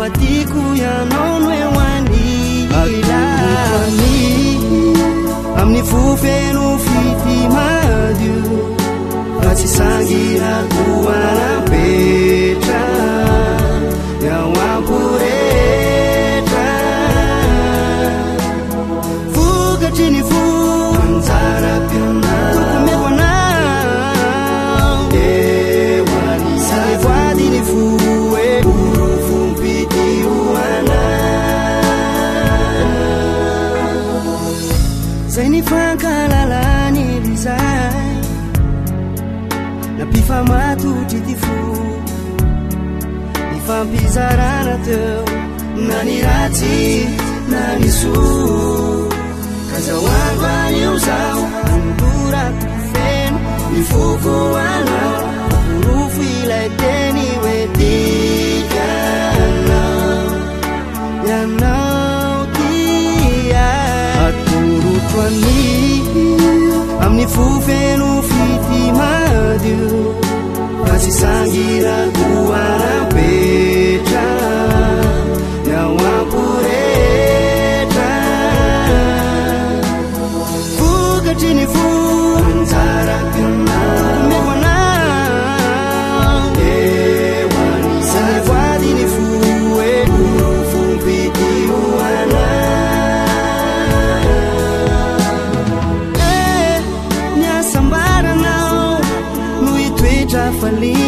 ambatiku ianao no ehoany ilany amin'ny fofeno fity madio fa tsy sangirako anapetra ao amporetra vokatry ny fo anjara-pianao tokomeko anao ehoany sady voady ny fo zay ny fankalalany rizay nampifamatotra ty fo nifampizarana teo na ny ratsy na ny soa ka zao angoan'io zao andorako feno ny foko anao orofo ilay teny hoe tianao ianao tia atorotoany amin'ny fofeno fity madio fa tsy sangirako anapetra ao amporetra vokatry ny fo anjara-pianao meko anao ehoany sady voady ny fo fompitio anao niasambaranao no itoetra fali